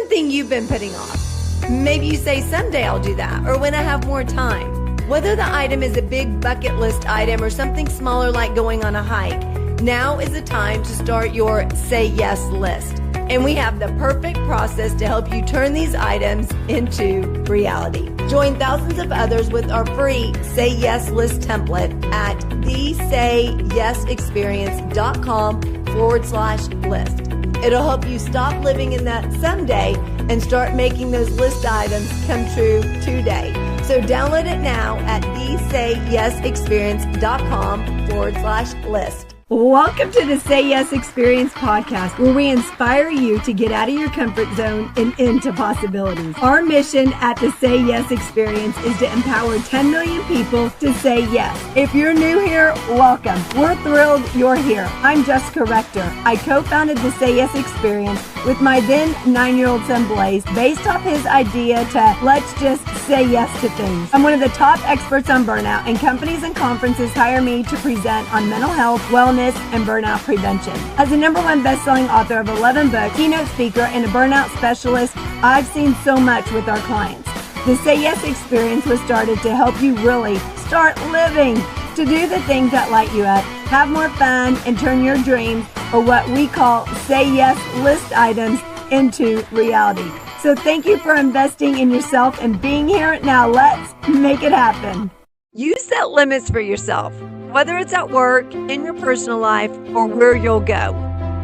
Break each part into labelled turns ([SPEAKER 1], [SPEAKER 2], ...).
[SPEAKER 1] thing you've been putting off? Maybe you say, someday I'll do that, or when I have more time. Whether the item is a big bucket list item or something smaller like going on a hike, now is the time to start your Say Yes list. And we have the perfect process to help you turn these items into reality. Join thousands of others with our free Say Yes list template at thesayyesexperience.com/list. It'll help you stop living in that someday and start making those list items come true today. So download it now at thesayyesexperience.com/list. Welcome to the Say Yes Experience podcast, where we inspire you to get out of your comfort zone and into possibilities. Our mission at the Say Yes Experience is to empower 10 million people to say yes. If you're new here, welcome. We're thrilled you're here. I'm Jessica Rector. I co-founded the Say Yes Experience with my then 9-year-old son Blaze, based off his idea to let's just say yes to things. I'm one of the top experts on burnout, and companies and conferences hire me to present on mental health, wellness, and burnout prevention. As a #1 best-selling author of 11 books, keynote speaker, and a burnout specialist, I've seen so much with our clients. The Say Yes Experience was started to help you really start living, to do the things that light you up, have more fun, and turn your dreams, or what we call Say Yes list items, into reality. So thank you for investing in yourself and being here. Now let's make it happen. You set limits for yourself, whether it's at work, in your personal life, or where you'll go.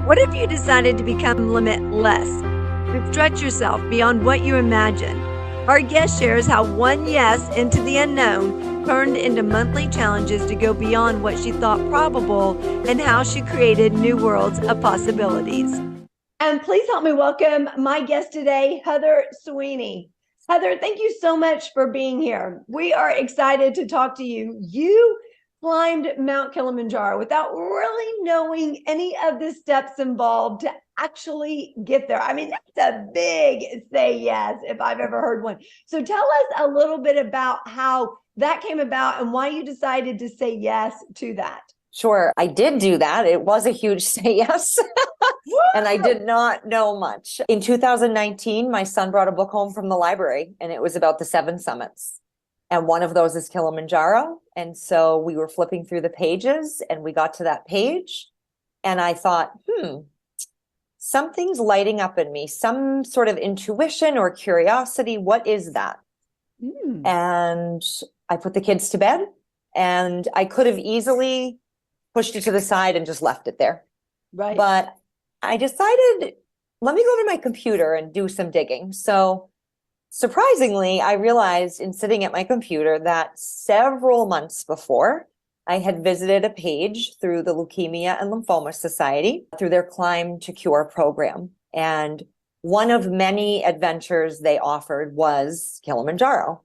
[SPEAKER 1] What if you decided to become limitless, to stretch yourself beyond what you imagine? Our guest shares how one yes into the unknown turned into monthly challenges to go beyond what she thought probable, and how she created new worlds of possibilities. And please help me welcome my guest today, Heather Sweeney. Heather, thank you so much for being here. We are excited to talk to you. You climbed Mount Kilimanjaro without really knowing any of the steps involved to actually get there. I mean, that's a big say yes if I've ever heard one. So tell us a little bit about how that came about and why you decided to say yes to that.
[SPEAKER 2] Sure. I did do that. It was a huge say yes. And I did not know much. In 2019, my son brought a book home from the library, and it was about the 7 summits. And one of those is Kilimanjaro. And so we were flipping through the pages, and we got to that page. And I thought, something's lighting up in me, some sort of intuition or curiosity. What is that? And I put the kids to bed, and I could have easily pushed it to the side and just left it there.
[SPEAKER 1] Right.
[SPEAKER 2] But I decided, let me go to my computer and do some digging. So surprisingly, I realized in sitting at my computer that several months before, I had visited a page through the Leukemia and Lymphoma Society through their Climb to Cure program. And one of many adventures they offered was Kilimanjaro.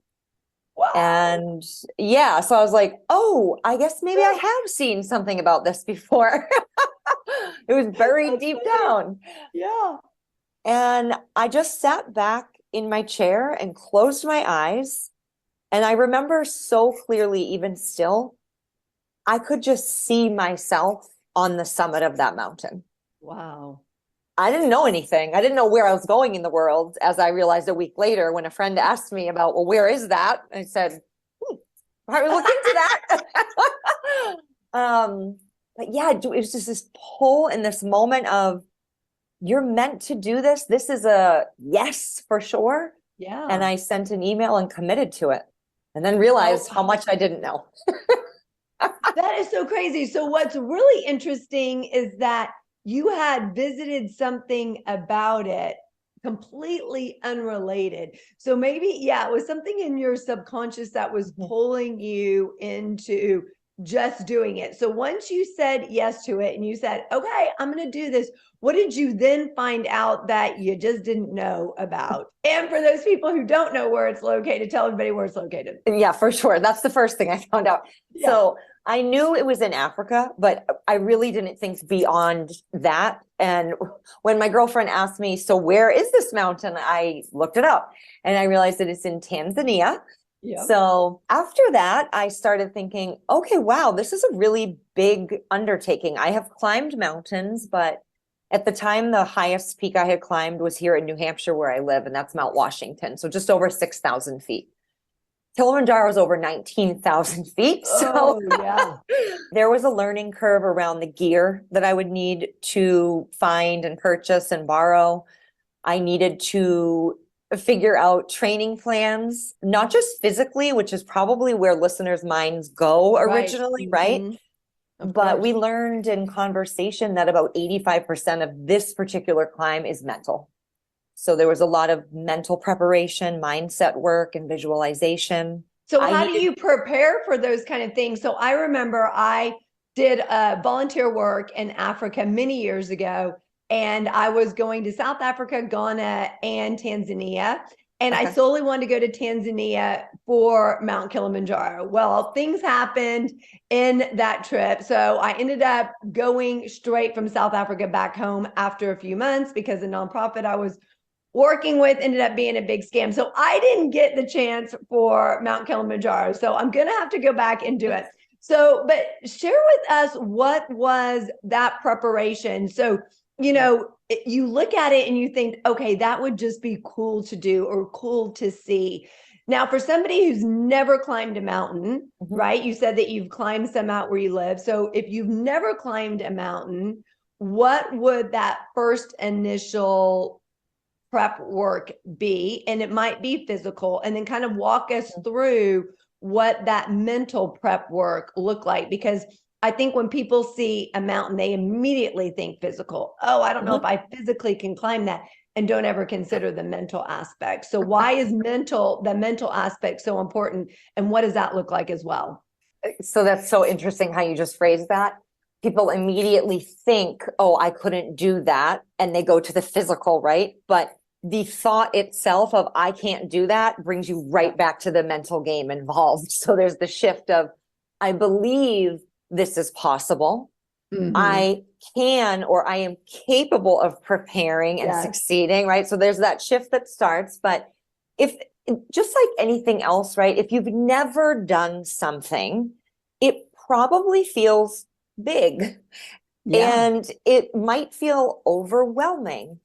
[SPEAKER 1] Wow.
[SPEAKER 2] And yeah, so I was like, oh, I guess maybe I have seen something about this before. It was buried deep down.
[SPEAKER 1] Yeah.
[SPEAKER 2] And I just sat back in my chair and closed my eyes. And I remember so clearly, even still, I could just see myself on the summit of that mountain.
[SPEAKER 1] Wow.
[SPEAKER 2] I didn't know anything. I didn't know where I was going in the world, as I realized a week later when a friend asked me about, well, where is that? I said, I will look into that. But yeah, it was just this pull in this moment of, you're meant to do this. This is a yes for sure.
[SPEAKER 1] Yeah.
[SPEAKER 2] And I sent an email and committed to it, and then realized how much I didn't know.
[SPEAKER 1] That is so crazy. So what's really interesting is that you had visited something about it completely unrelated. So maybe, it was something in your subconscious that was pulling you into just doing it. So once you said yes to it and you said, okay, I'm going to do this, what did you then find out that you just didn't know about? And for those people who don't know where it's located, tell everybody where it's located.
[SPEAKER 2] Yeah, for sure. That's the first thing I found out. Yeah. So I knew it was in Africa, but I really didn't think beyond that. And when my girlfriend asked me, so where is this mountain? I looked it up and I realized that it's in Tanzania.
[SPEAKER 1] Yeah.
[SPEAKER 2] So after that, I started thinking, okay, wow, this is a really big undertaking. I have climbed mountains, but At the time, the highest peak I had climbed was here in New Hampshire where I live, and that's Mount Washington. So just over 6,000 feet. Kilimanjaro is over 19,000 feet. So
[SPEAKER 1] yeah.
[SPEAKER 2] there was a learning curve around the gear that I would need to find and purchase and borrow. I needed to figure out training plans, not just physically, which is probably where listeners' minds go originally, right? But we learned in conversation that about 85% of this particular climb is mental. So there was a lot of mental preparation, mindset work, and visualization.
[SPEAKER 1] So how do you prepare for those kind of things? So I remember I did volunteer work in Africa many years ago, and I was going to South Africa, Ghana, and Tanzania. And I solely wanted to go to Tanzania for Mount Kilimanjaro. Well, things happened in that trip. So I ended up going straight from South Africa back home after a few months because the nonprofit I was working with ended up being a big scam. So I didn't get the chance for Mount Kilimanjaro. So I'm going to have to go back and do it. So, but share with us, what was that preparation? So, you know, you look at it and you think, okay, that would just be cool to do or cool to see. Now, for somebody who's never climbed a mountain, right? You said that you've climbed some out where you live. So if you've never climbed a mountain, what would that first initial prep work be? And it might be physical, and then kind of walk us through what that mental prep work looked like, because I think when people see a mountain, they immediately think physical. Oh, I don't know if I physically can climb that, and don't ever consider the mental aspect. So why is the mental aspect so important, and what does that look like as well?
[SPEAKER 2] So that's so interesting how you just phrased that. People immediately think, oh, I couldn't do that. And they go to the physical, right? But the thought itself of I can't do that brings you right back to the mental game involved. So there's the shift of, I believe this is possible. I can, or I am capable of preparing and succeeding, right? So there's that shift that starts. But if, just like anything else, right? If you've never done something, it probably feels big and it might feel overwhelming,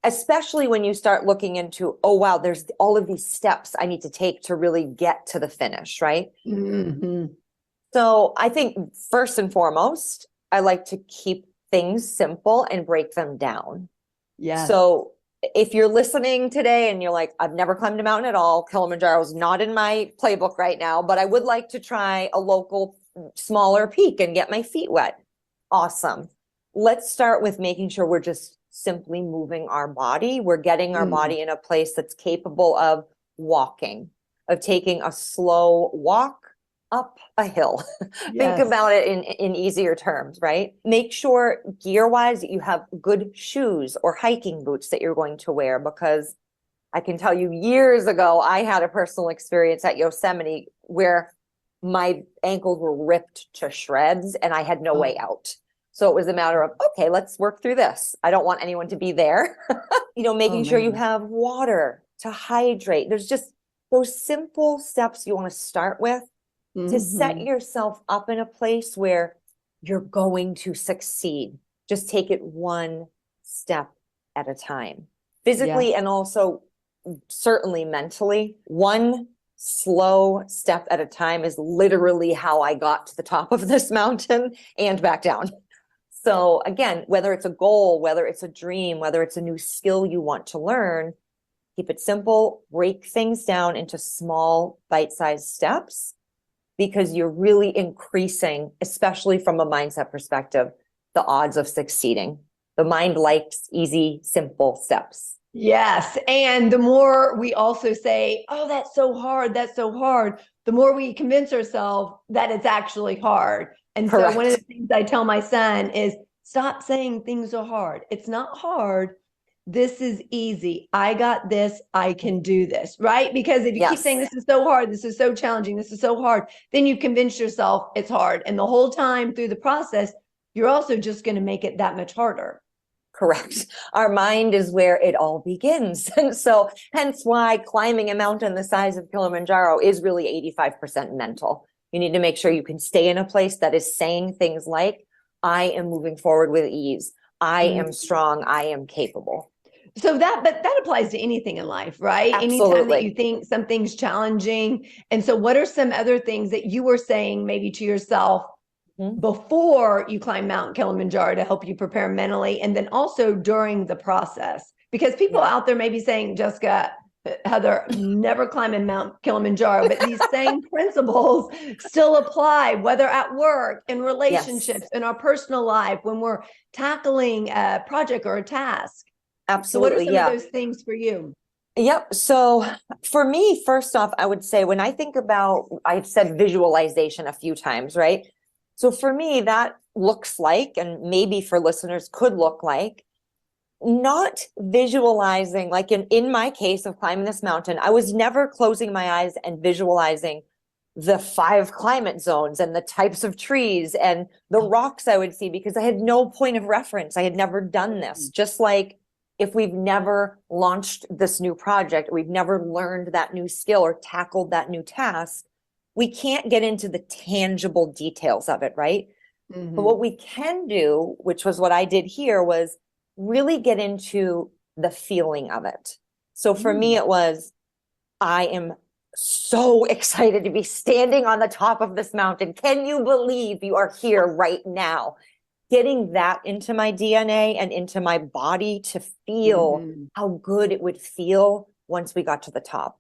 [SPEAKER 2] especially when you start looking into, oh, wow, there's all of these steps I need to take to really get to the finish, right? So I think first and foremost, I like to keep things simple and break them down. So if you're listening today and you're like, I've never climbed a mountain at all, Kilimanjaro is not in my playbook right now, but I would like to try a local smaller peak and get my feet wet. Awesome. Let's start with making sure we're just simply moving our body. We're getting our body in a place that's capable of walking, of taking a slow walk up a hill. Think about it in easier terms, right? Make sure gear-wise that you have good shoes or hiking boots that you're going to wear, because I can tell you years ago, I had a personal experience at Yosemite where my ankles were ripped to shreds and I had no way out. So it was a matter of, okay, let's work through this. I don't want anyone to be there. You know, making sure you have water to hydrate. There's just those simple steps you want to start with to set yourself up in a place where you're going to succeed. Just take it one step at a time, physically and also certainly mentally. One slow step at a time is literally how I got to the top of this mountain and back down. So again, whether it's a goal, whether it's a dream, whether it's a new skill you want to learn, keep it simple, break things down into small bite-sized steps, because you're really increasing, especially from a mindset perspective, the odds of succeeding. The mind likes easy, simple steps.
[SPEAKER 1] Yes. And the more we also say, oh, that's so hard, the more we convince ourselves that it's actually hard. And so one of the things I tell my son is, stop saying things are hard. It's not hard. This is easy. I got this. I can do this, right? Because if you keep saying this is so hard, this is so challenging, this is so hard, then you convince yourself it's hard. And the whole time through the process, you're also just going to make it that much harder.
[SPEAKER 2] Correct. Our mind is where it all begins. And so hence why climbing a mountain the size of Kilimanjaro is really 85% mental. You need to make sure you can stay in a place that is saying things like, I am moving forward with ease. I am strong. I am capable.
[SPEAKER 1] So but that applies to anything in life, right?
[SPEAKER 2] Absolutely.
[SPEAKER 1] Anytime that you think something's challenging. And so what are some other things that you were saying maybe to yourself before you climb Mount Kilimanjaro to help you prepare mentally, and then also during the process? Because people out there may be saying, Jessica, Heather, never climbing Mount Kilimanjaro, but these same principles still apply, whether at work, in relationships, in our personal life, when we're tackling a project or a task.
[SPEAKER 2] Absolutely.
[SPEAKER 1] So what are some of those things for you?
[SPEAKER 2] Yep. So for me, first off, I would say when I think about, I've said visualization a few times, right? So for me, that looks like, and maybe for listeners could look like, not visualizing, like in my case of climbing this mountain, I was never closing my eyes and visualizing the 5 climate zones and the types of trees and the rocks I would see, because I had no point of reference. I had never done this. Just like if we've never launched this new project, we've never learned that new skill or tackled that new task, we can't get into the tangible details of it, right? But what we can do, which was what I did here, was really get into the feeling of it. So for me, it was, I am so excited to be standing on the top of this mountain. Can you believe you are here right now? Getting that into my DNA and into my body to feel how good it would feel once we got to the top.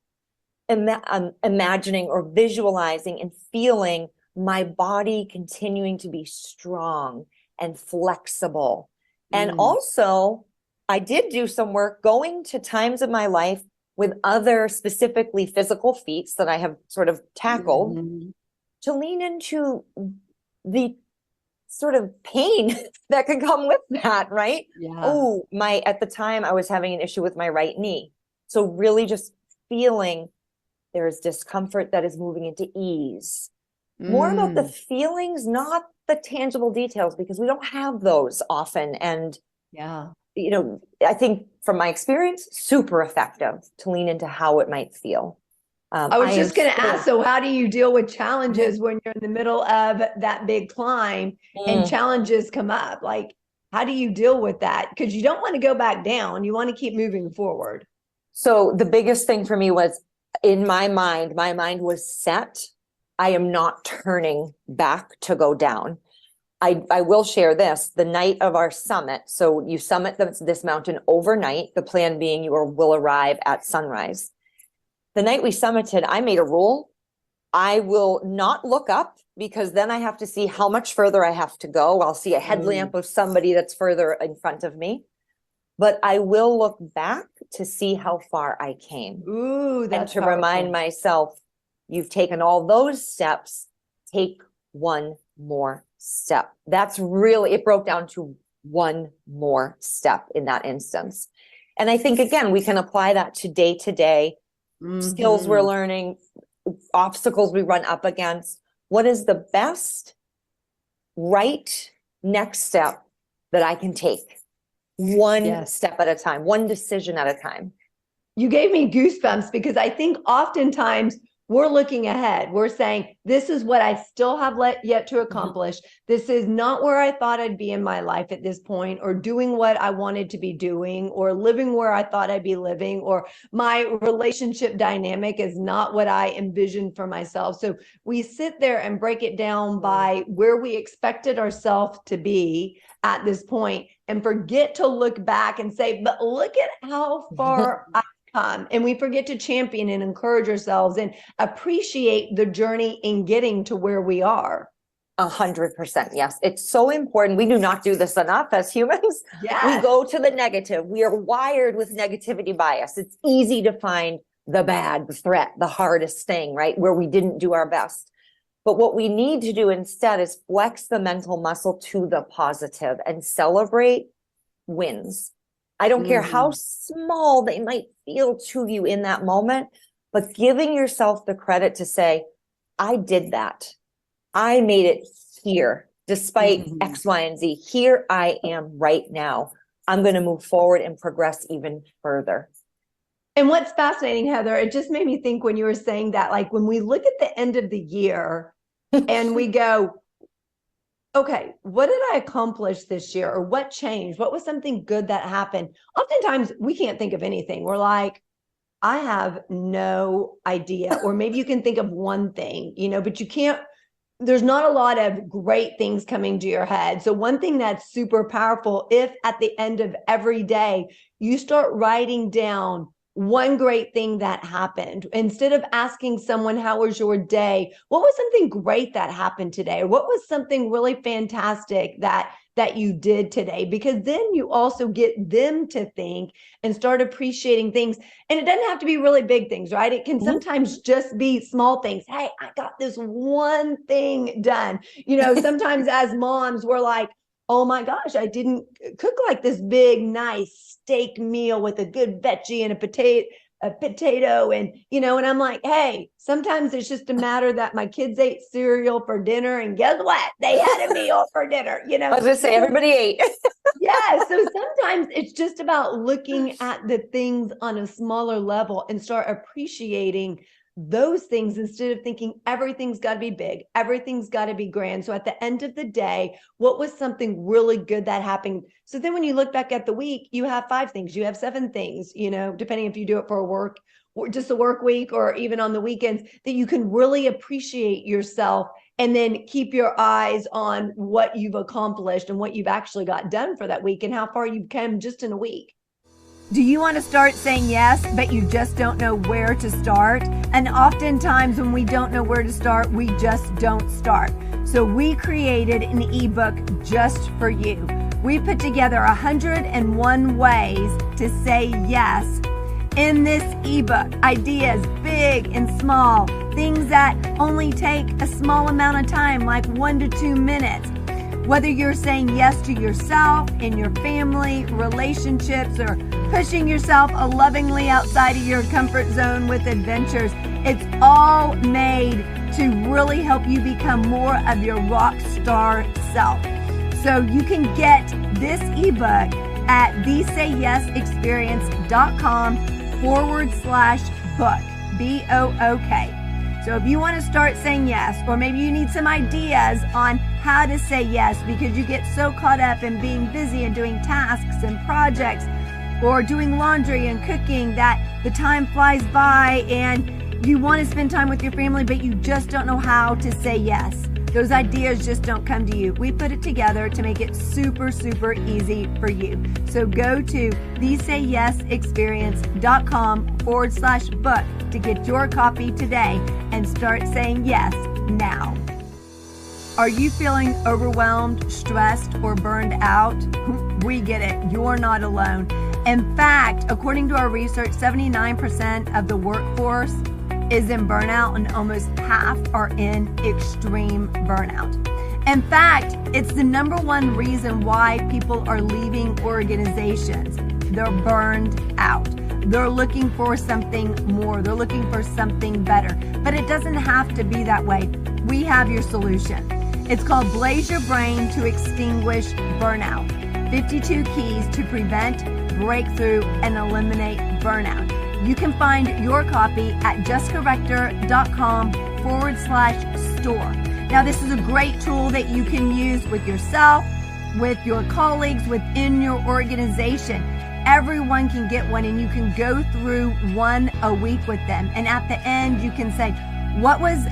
[SPEAKER 2] Imagining or visualizing and feeling my body continuing to be strong and flexible. And also, I did do some work going to times of my life with other specifically physical feats that I have sort of tackled to lean into the sort of pain that can come with that, right? Oh, at the time I was having an issue with my right knee. So really just feeling there is discomfort that is moving into ease. More about the feelings, not the tangible details, because we don't have those often. And, you know, I think from my experience, super effective to lean into how it might feel.
[SPEAKER 1] I was just going to ask, so how do you deal with challenges when you're in the middle of that big climb and challenges come up? Like, how do you deal with that? Because you don't want to go back down. You want to keep moving forward.
[SPEAKER 2] So the biggest thing for me was, in my mind was set. I am not turning back to go down. I will share this, the night of our summit. So you summit this mountain overnight, the plan being you will arrive at sunrise. The night we summited, I made a rule. I will not look up, because then I have to see how much further I have to go. I'll see a headlamp of somebody that's further in front of me. But I will look back to see how far I came.
[SPEAKER 1] Ooh, that's
[SPEAKER 2] and to
[SPEAKER 1] powerful.
[SPEAKER 2] Remind myself, you've taken all those steps, take one more step. That's really, it broke down to one more step in that instance. And I think, again, we can apply that to day skills we're learning, obstacles we run up against. What is the best right next step that I can take? One step at a time, one decision at a time.
[SPEAKER 1] You gave me goosebumps, because I think oftentimes we're looking ahead. We're saying, this is what I still have yet to accomplish. This is not where I thought I'd be in my life at this point, or doing what I wanted to be doing, or living where I thought I'd be living, or my relationship dynamic is not what I envisioned for myself. So we sit there and break it down by where we expected ourselves to be at this point, and forget to look back and say, but look at how far I've come. And we forget to champion and encourage ourselves and appreciate the journey in getting to where we are.
[SPEAKER 2] 100%. Yes. It's so important. We do not do this enough as humans. We go to the negative. We are wired with negativity bias. It's easy to find the bad, the threat, the hardest thing, right? Where we didn't do our best. But what we need to do instead is flex the mental muscle to the positive and celebrate wins. I don't care how small they might feel to you in that moment, but giving yourself the credit to say, I did that. I made it here, despite X, Y, and Z. Here I am right now. I'm going to move forward and progress even further.
[SPEAKER 1] And what's fascinating, Heather, it just made me think when you were saying that, like when we look at the end of the year and we go, okay, what did I accomplish this year, or what changed? What was something good that happened? Oftentimes we can't think of anything. We're like, I have no idea. Or maybe you can think of one thing, but you can't, there's not a lot of great things coming to your head. So one thing that's super powerful, if at the end of every day, you start writing down one great thing that happened, instead of asking someone, how was your day? What was something great that happened today? Or what was something really fantastic that you did today? Because then you also get them to think and start appreciating things. And it doesn't have to be really big things, right? It can sometimes just be small things. Hey, I got this one thing done. Sometimes as moms, we're like, oh my gosh, I didn't cook like this big, nice steak meal with a good veggie and a potato. And, and I'm like, hey, sometimes it's just a matter that my kids ate cereal for dinner, and guess what? They had a meal for dinner,
[SPEAKER 2] I was going to say, everybody ate.
[SPEAKER 1] Yeah. So sometimes it's just about looking at the things on a smaller level and start appreciating those things, instead of thinking everything's got to be big, everything's got to be grand. So at the end of the day, what was something really good that happened? So then when you look back at the week, you have 5 things, you have 7 things, depending if you do it for a work or just a work week, or even on the weekends, that you can really appreciate yourself, and then keep your eyes on what you've accomplished and what you've actually got done for that week and how far you've come just in a week. Do you want to start saying yes, but you just don't know where to start? And oftentimes when we don't know where to start, we just don't start. So we created an ebook just for you. We put together 101 ways to say yes. In this ebook, ideas big and small, things that only take a small amount of time, like 1 to 2 minutes. Whether you're saying yes to yourself, in your family, relationships, or pushing yourself lovingly outside of your comfort zone with adventures, it's all made to really help you become more of your rock star self. So you can get this ebook at thesayyesexperience.com/book, BOOK. So if you want to start saying yes, or maybe you need some ideas on how to say yes because you get so caught up in being busy and doing tasks and projects, or doing laundry and cooking, that the time flies by and you want to spend time with your family, but you just don't know how to say yes. Those ideas just don't come to you. We put it together to make it super, super easy for you. So go to thesayyesexperience.com/book to get your copy today and start saying yes now. Are you feeling overwhelmed, stressed, or burned out? We get it. You're not alone. In fact, according to our research, 79% of the workforce is in burnout, and almost half are in extreme burnout. In fact, it's the number one reason why people are leaving organizations. They're burned out. They're looking for something more. They're looking for something better. But it doesn't have to be that way. We have your solution. It's called Blaze Your Brain to Extinguish Burnout. 52 keys to prevent, break through, and eliminate burnout. You can find your copy at jessicarector.com/store. Now, this is a great tool that you can use with yourself, with your colleagues, within your organization. Everyone can get one, and you can go through one a week with them. And at the end, you can say, what was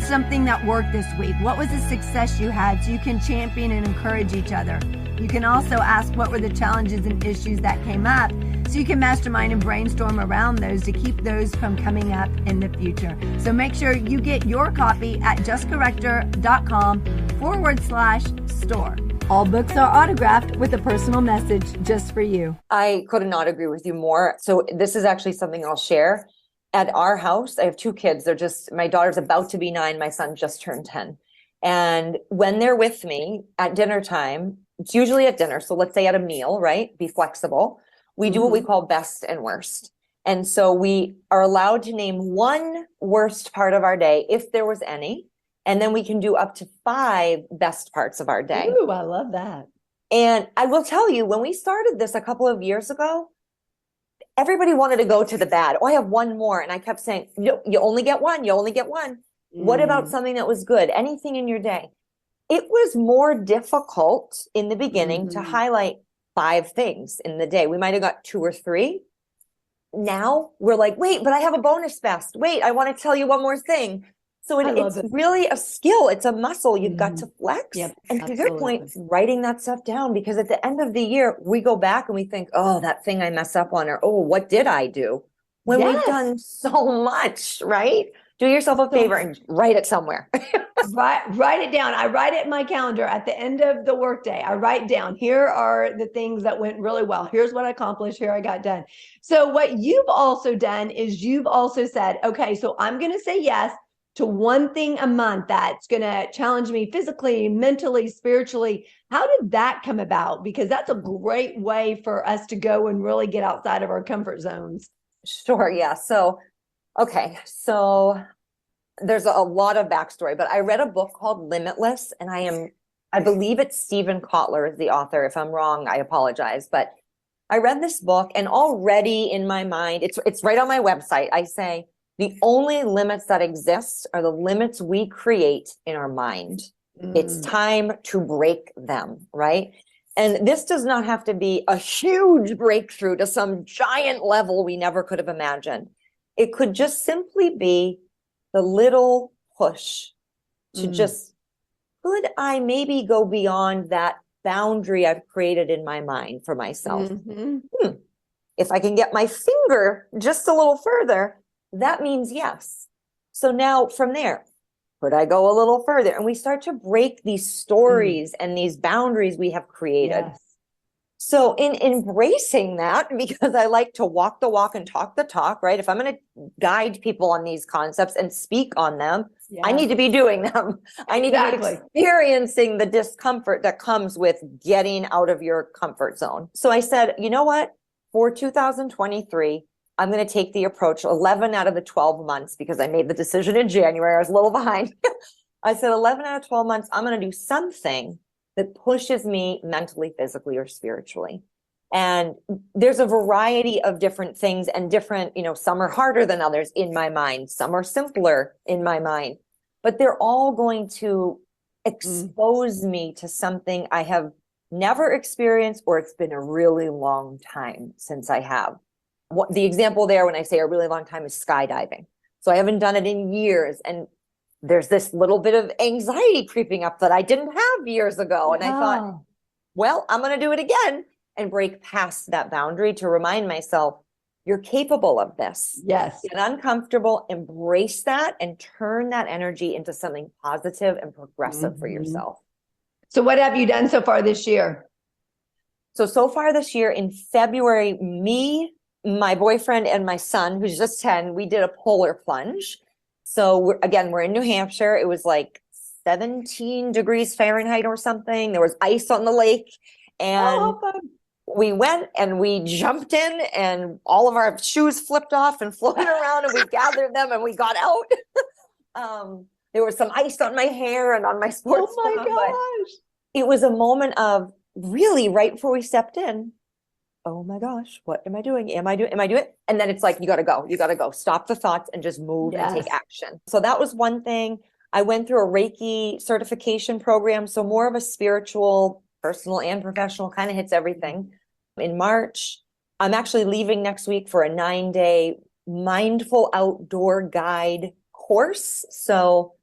[SPEAKER 1] something that worked this week? What was a success you had? So you can champion and encourage each other. You can also ask what were the challenges and issues that came up, so you can mastermind and brainstorm around those to keep those from coming up in the future. So make sure you get your copy at jessicarector.com/store. All books are autographed with a personal message just for you.
[SPEAKER 2] I could not agree with you more. So this is actually something I'll share. At our house, I have 2 kids. My daughter's about to be 9. My son just turned 10. And when they're with me at dinner time, it's usually at dinner. So let's say at a meal, right? Be flexible. We do what we call best and worst. And so we are allowed to name one worst part of our day, if there was any. And then we can do up to 5 best parts of our day.
[SPEAKER 1] Ooh, I love that.
[SPEAKER 2] And I will tell you, when we started this a couple of years ago, everybody wanted to go to the bad. Oh, I have one more. And I kept saying, you only get one. You only get one. What about something that was good? Anything in your day? It was more difficult in the beginning to
[SPEAKER 1] Mhm.
[SPEAKER 2] highlight 5 things in the day. We might have got 2 or 3. Now we're like, wait, but I have a bonus best. Wait, I want to tell you one more thing. So
[SPEAKER 1] I love
[SPEAKER 2] it's
[SPEAKER 1] it.
[SPEAKER 2] really a skill. It's a muscle you've got to
[SPEAKER 1] Mhm.
[SPEAKER 2] flex.
[SPEAKER 1] Yep,
[SPEAKER 2] And to your point,
[SPEAKER 1] absolutely.
[SPEAKER 2] writing that stuff down, because at the end of the year, we go back and we think, oh, that thing I mess up on, or oh, what did I do? When we've
[SPEAKER 1] Yes.
[SPEAKER 2] done so much, right? Do yourself a
[SPEAKER 1] So
[SPEAKER 2] favor and write it somewhere.
[SPEAKER 1] write it down. I write it in my calendar at the end of the workday. I write down, here are the things that went really well. Here's what I accomplished. Here I got done. So what you've also done is you've also said, okay, so I'm going to say yes to one thing a month that's going to challenge me physically, mentally, spiritually. How did that come about? Because that's a great way for us to go and really get outside of our comfort zones.
[SPEAKER 2] Sure, yeah. So, okay. So there's a lot of backstory, but I read a book called Limitless, and I believe it's Stephen Kotler is the author. If I'm wrong, I apologize. But I read this book, and already in my mind, it's right on my website. I say the only limits that exist are the limits we create in our mind. It's time to break them, right? And this does not have to be a huge breakthrough to some giant level we never could have imagined. It could just simply be the little push to just, could I maybe go beyond that boundary I've created in my mind for myself? If I can get my finger just a little further, that means yes. So now from there, could I go a little further? And we start to break these stories and these boundaries we have created.
[SPEAKER 1] Yes.
[SPEAKER 2] So in embracing that, because I like to walk the walk and talk the talk, right? If I'm going to guide people on these concepts and speak on them, I need to be doing them. I need to be experiencing the discomfort that comes with getting out of your comfort zone. So I said, you know what? For 2023, I'm going to take the approach 11 out of the 12 months, because I made the decision in January. I was a little behind. I said 11 out of 12 months, I'm going to do something that pushes me mentally, physically, or spiritually. And there's a variety of different things and different, some are harder than others in my mind. Some are simpler in my mind, but they're all going to expose me to something I have never experienced, or it's been a really long time since I have. The example there, when I say a really long time, is skydiving. So I haven't done it in years. And there's this little bit of anxiety creeping up that I didn't have years ago. And I thought, well, I'm going to do it again and break past that boundary to remind myself, you're capable of this.
[SPEAKER 1] Yes.
[SPEAKER 2] Get uncomfortable, embrace that, and turn that energy into something positive and progressive for yourself.
[SPEAKER 1] So what have you done so far this year?
[SPEAKER 2] So far this year in February, me, my boyfriend, and my son, who's just 10, we did a polar plunge. So we're in New Hampshire. It was like 17 degrees Fahrenheit or something. There was ice on the lake. And we went and we jumped in, and all of our shoes flipped off and floated around, and we gathered them and we got out. There was some ice on my hair and on my sports bra.
[SPEAKER 1] Oh my gosh.
[SPEAKER 2] It was a moment of really right before we stepped in. Oh my gosh, what am I doing? Am I doing it? And then it's like, you got to go, stop the thoughts and just move and take action. So that was one thing. I went through a Reiki certification program. So more of a spiritual, personal and professional, kind of hits everything. In March, I'm actually leaving next week for a 9-day mindful outdoor guide course. So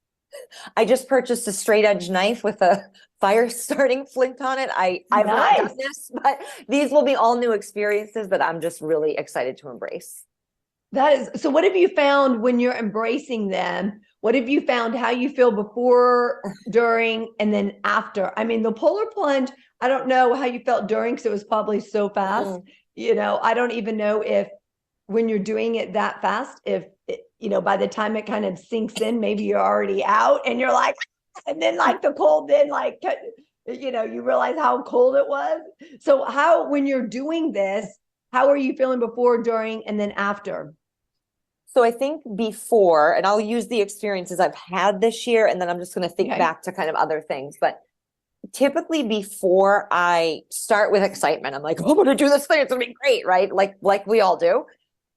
[SPEAKER 2] I just purchased a straight edge knife with a fire starting flint on it. I've not done this, but these will be all new experiences that I'm just really excited to embrace.
[SPEAKER 1] So what have you found when you're embracing them? What have you found how you feel before, during, and then after? I mean, the polar plunge, I don't know how you felt during, because it was probably so fast. I don't even know if when you're doing it that fast, if by the time it kind of sinks in, maybe you're already out and you're like, and then like the cold, then like, you realize how cold it was. So when you're doing this, how are you feeling before, during, and then after?
[SPEAKER 2] So I think before, and I'll use the experiences I've had this year, and then I'm just going to think back to kind of other things. But typically before I start with excitement, I'm like, oh, I'm going to do this thing. It's going to be great, right? Like we all do.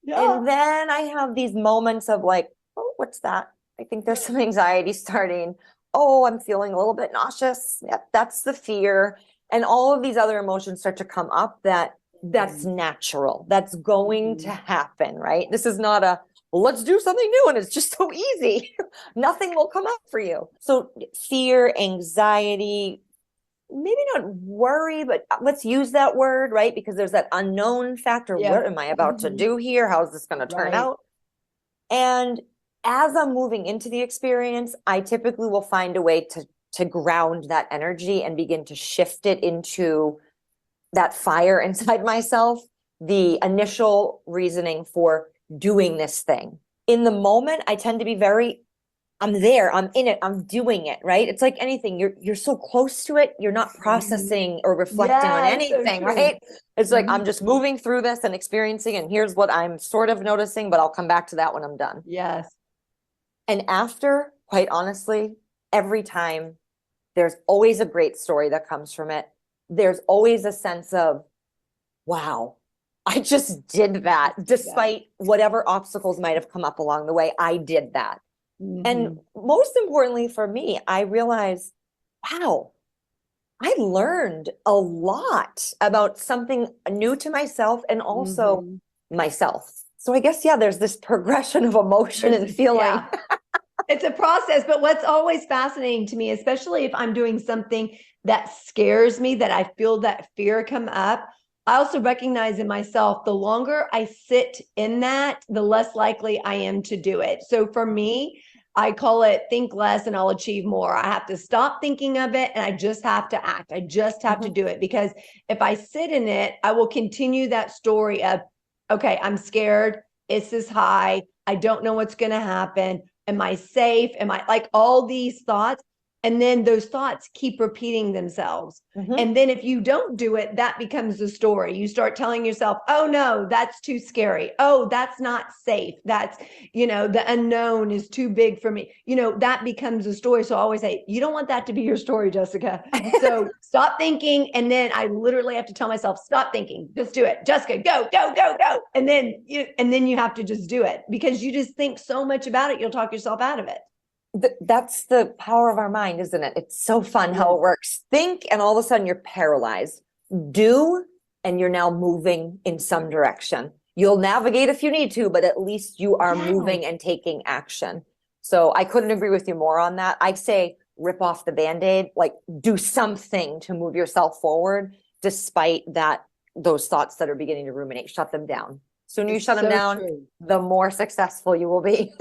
[SPEAKER 2] Yeah. And then I have these moments of like, oh, what's that? I think there's some anxiety starting. oh, I'm feeling a little bit nauseous. Yep, that's the fear. And all of these other emotions start to come up that's natural. That's going to happen, right? This is not a, well, let's do something new and it's just so easy. Nothing will come up for you. So fear, anxiety, maybe not worry, but let's use that word, right? Because there's that unknown factor.
[SPEAKER 1] Yeah.
[SPEAKER 2] What am I about to do here? How is this going to turn out? And as I'm moving into the experience, I typically will find a way to ground that energy and begin to shift it into that fire inside myself, the initial reasoning for doing this thing. In the moment, I tend to be I'm there, I'm in it, I'm doing it, right? It's like anything, you're so close to it, you're not processing or reflecting on anything, right? It's like, I'm just moving through this and experiencing, and here's what I'm sort of noticing, but I'll come back to that when I'm done.
[SPEAKER 1] Yes.
[SPEAKER 2] And after, quite honestly, every time, there's always a great story that comes from it. There's always a sense of, wow, I just did that. Despite whatever obstacles might have come up along the way, I did that. And most importantly for me, I realized, wow, I learned a lot about something new to myself and also myself. So I guess, there's this progression of emotion and feeling.
[SPEAKER 1] Yeah. It's a process, but what's always fascinating to me, especially if I'm doing something that scares me, that I feel that fear come up, I also recognize in myself, the longer I sit in that, the less likely I am to do it. So for me, I call it think less and I'll achieve more. I have to stop thinking of it and I just have to act. I just have to do it, because if I sit in it, I will continue that story of, okay, I'm scared. It's this high. I don't know what's going to happen. Am I safe? Am I, like, all these thoughts? And then those thoughts keep repeating themselves. And then if you don't do it, that becomes the story. You start telling yourself, oh no, that's too scary. Oh, that's not safe. That's, the unknown is too big for me. That becomes the story. So I always say, you don't want that to be your story, Jessica. So stop thinking. And then I literally have to tell myself, stop thinking, just do it. Jessica, go, go, go, go. And then you have to just do it, because you just think so much about it. You'll talk yourself out of it.
[SPEAKER 2] That's the power of our mind, isn't it? It's so fun how it works. Think, and all of a sudden you're paralyzed. Do, and you're now moving in some direction. You'll navigate if you need to, but at least you are moving and taking action. So I couldn't agree with you more on that. I'd say rip off the Band-Aid, like do something to move yourself forward, despite those thoughts that are beginning to ruminate. Shut them down. Soon you shut them down, the more successful you will be.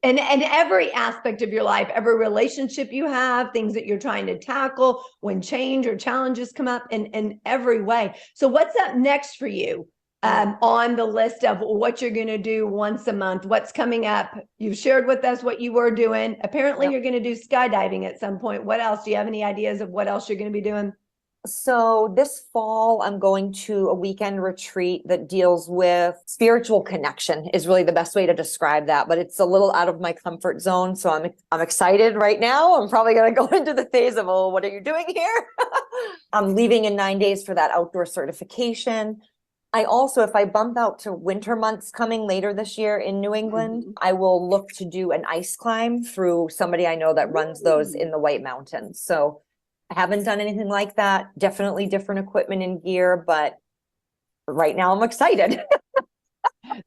[SPEAKER 1] And every aspect of your life, every relationship you have, things that you're trying to tackle when change or challenges come up, in every way. So what's up next for you on the list of what you're going to do once a month? What's coming up? You've shared with us what you were doing. Apparently you're going to do skydiving at some point. What else? Do you have any ideas of what else you're going to be doing?
[SPEAKER 2] So this fall, I'm going to a weekend retreat that deals with spiritual connection, is really the best way to describe that. But it's a little out of my comfort zone. So I'm excited right now. I'm probably going to go into the phase of, oh, what are you doing here? I'm leaving in 9 days for that outdoor certification. I also, if I bump out to winter months coming later this year in New England, I will look to do an ice climb through somebody I know that runs those in the White Mountains. So I haven't done anything like that. Definitely different equipment and gear, but right now I'm excited.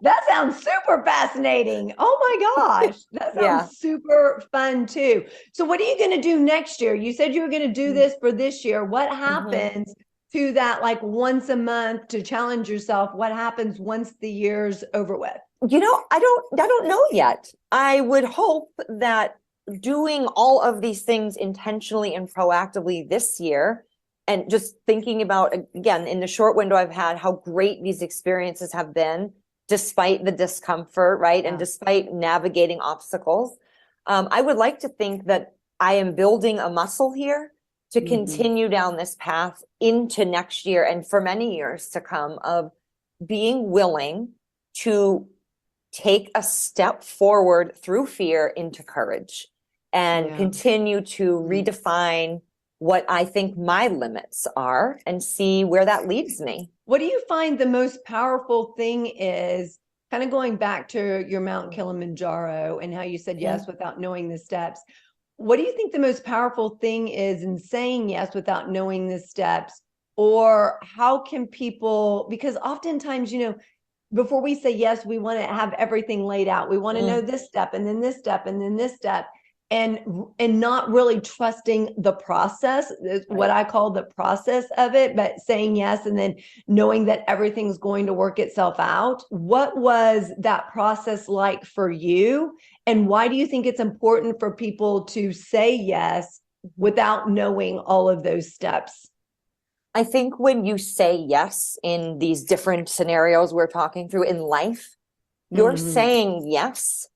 [SPEAKER 1] That sounds super fascinating. Oh my gosh. That sounds super fun too. So what are you going to do next year? You said you were going to do this for this year. What happens to that, like, once a month to challenge yourself? What happens once the year's over with?
[SPEAKER 2] I don't know yet. I would hope that doing all of these things intentionally and proactively this year, and just thinking about, again, in the short window I've had, how great these experiences have been, despite the discomfort, right? And despite navigating obstacles. I would like to think that I am building a muscle here to continue down this path into next year and for many years to come, of being willing to take a step forward through fear into courage, and continue to redefine what I think my limits are and see where that leads me.
[SPEAKER 1] What do you find the most powerful thing is, kind of going back to your Mount Kilimanjaro and how you said yes without knowing the steps? what do you think the most powerful thing is in saying yes without knowing the steps? Or how can people, because oftentimes, before we say yes, we want to have everything laid out. We want to know this step and then this step and then this step, and not really trusting the process, what I call the process of it, but saying yes and then knowing that everything's going to work itself out. What was that process like for you? And why do you think it's important for people to say yes without knowing all of those steps?
[SPEAKER 2] I think when you say yes in these different scenarios we're talking through in life, you're saying yes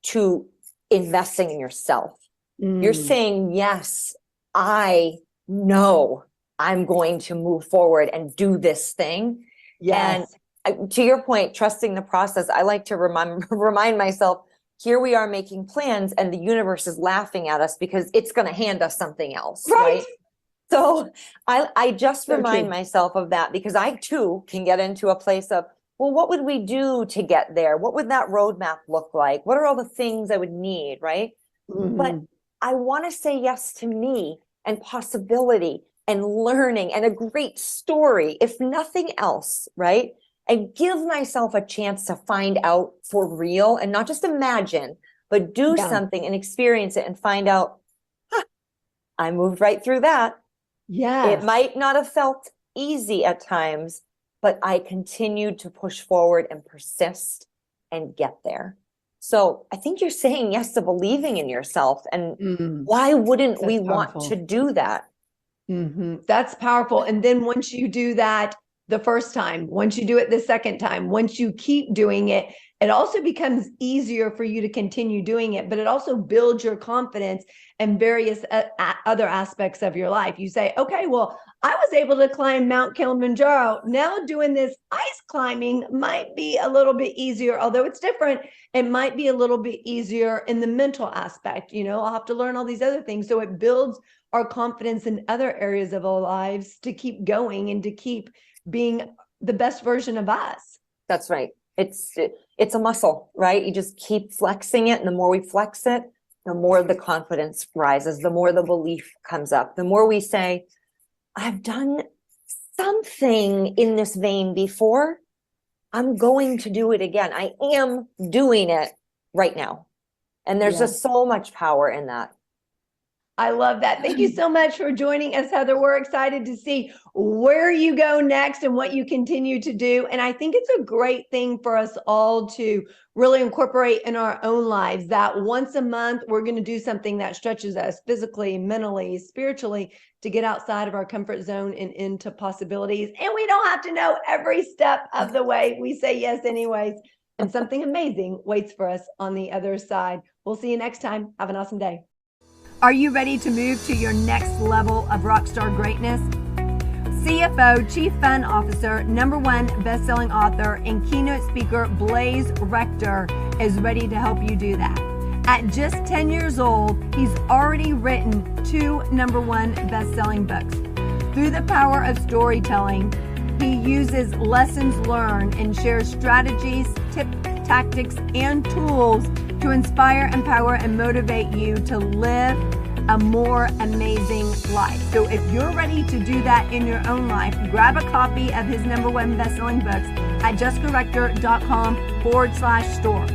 [SPEAKER 2] to investing in yourself. You're saying, yes, I know I'm going to move forward and do this thing. Yes. And to your point, trusting the process, I like to remind myself, here we are making plans and the universe is laughing at us because it's going to hand us something else. Right. So I just remind myself of that, because I too can get into a place of, well, what would we do to get there? What would that roadmap look like? What are all the things I would need? Right. But I want to say yes to me and possibility and learning and a great story, if nothing else. Right. And give myself a chance to find out for real and not just imagine, but do something and experience it and find out, I moved right through that. Yeah. It might not have felt easy at times, but I continued to push forward and persist and get there. So I think you're saying yes to believing in yourself. And why wouldn't we want to do that?
[SPEAKER 1] That's powerful. And then once you do that the first time, once you do it the second time, once you keep doing it, it also becomes easier for you to continue doing it, but it also builds your confidence and various other aspects of your life. You say, okay, well, I was able to climb Mount Kilimanjaro. Now doing this ice climbing might be a little bit easier, although it's different. It might be a little bit easier in the mental aspect. I'll have to learn all these other things. So it builds our confidence in other areas of our lives to keep going and to keep being the best version of us.
[SPEAKER 2] That's right. It's a muscle, right? You just keep flexing it. And the more we flex it, the more the confidence rises, the more the belief comes up, the more we say, I've done something in this vein before. I'm going to do it again. I am doing it right now. And there's just so much power in that.
[SPEAKER 1] I love that. Thank you so much for joining us, Heather. We're excited to see where you go next and what you continue to do. And I think it's a great thing for us all to really incorporate in our own lives, that once a month, we're going to do something that stretches us physically, mentally, spiritually, to get outside of our comfort zone and into possibilities. And we don't have to know every step of the way. We say yes anyways. And something amazing waits for us on the other side. We'll see you next time. Have an awesome day. Are you ready to move to your next level of rockstar greatness? CFO, Chief Fun Officer, #1 best-selling author, and keynote speaker Blaze Rector is ready to help you do that. At just 10 years old, he's already written 2 #1 best-selling books. Through the power of storytelling, he uses lessons learned and shares strategies, tips, tactics, and tools to inspire, empower, and motivate you to live a more amazing life. So if you're ready to do that in your own life, grab a copy of his #1 best-selling books at jessicarector.com/store.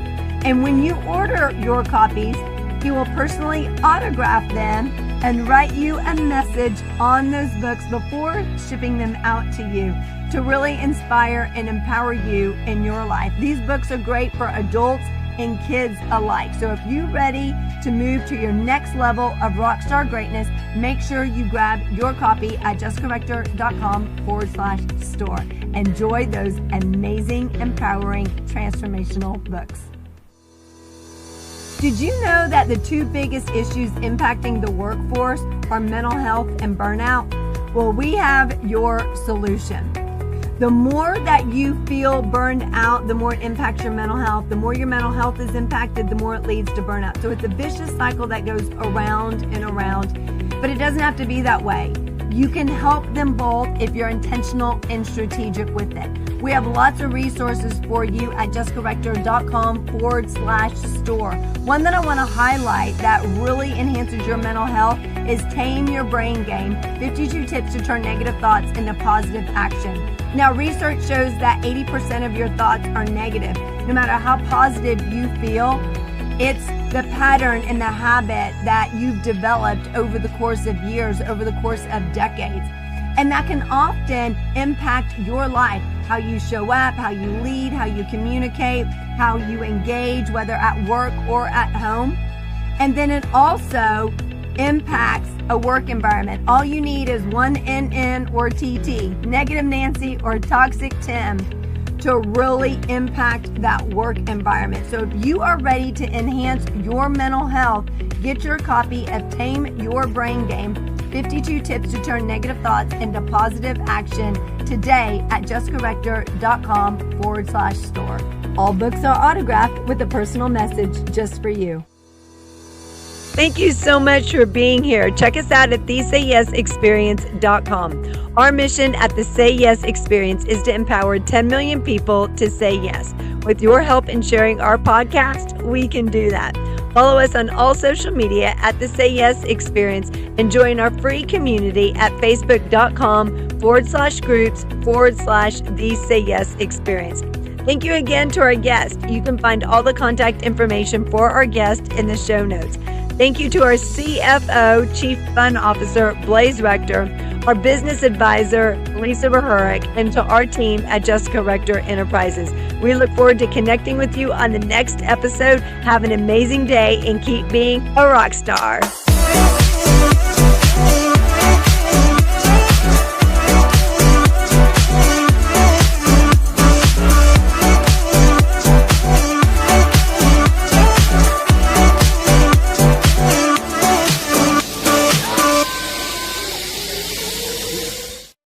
[SPEAKER 1] And when you order your copies, he will personally autograph them and write you a message on those books before shipping them out to you to really inspire and empower you in your life. These books are great for adults and kids alike. So if you're ready to move to your next level of rockstar greatness, make sure you grab your copy at jessicarector.com/store. Enjoy those amazing, empowering, transformational books. Did you know that the 2 biggest issues impacting the workforce are mental health and burnout? Well, we have your solution. The more that you feel burned out, the more it impacts your mental health. The more your mental health is impacted, the more it leads to burnout. So it's a vicious cycle that goes around and around, but it doesn't have to be that way. You can help them both if you're intentional and strategic with it. We have lots of resources for you at jessicarector.com/store. One that I want to highlight that really enhances your mental health is Tame Your Brain Game, 52 tips to turn negative thoughts into positive action. Now, research shows that 80% of your thoughts are negative. No matter how positive you feel, it's the pattern and the habit that you've developed over the course of years, over the course of decades. And that can often impact your life, how you show up, how you lead, how you communicate, how you engage, whether at work or at home. And then it also impacts a work environment. All you need is one NN or TT, negative Nancy or toxic Tim, to really impact that work environment. So if you are ready to enhance your mental health, get your copy of Tame Your Brain Game, 52 tips to turn negative thoughts into positive action today at jessicarector.com/store. All books are autographed with a personal message just for you. Thank you so much for being here. Check us out at thesayyesexperience.com. Our mission at the Say Yes Experience is to empower 10 million people to say yes. With your help in sharing our podcast, we can do that. Follow us on all social media at the Say Yes Experience and join our free community at facebook.com/groups/the Say Yes Experience. Thank you again to our guest. You can find all the contact information for our guest in the show notes. Thank you to our CFO, Chief Fun Officer, Blaze Rector, our business advisor, Lisa Bahurick, and to our team at Jessica Rector Enterprises. We look forward to connecting with you on the next episode. Have an amazing day and keep being a rock star.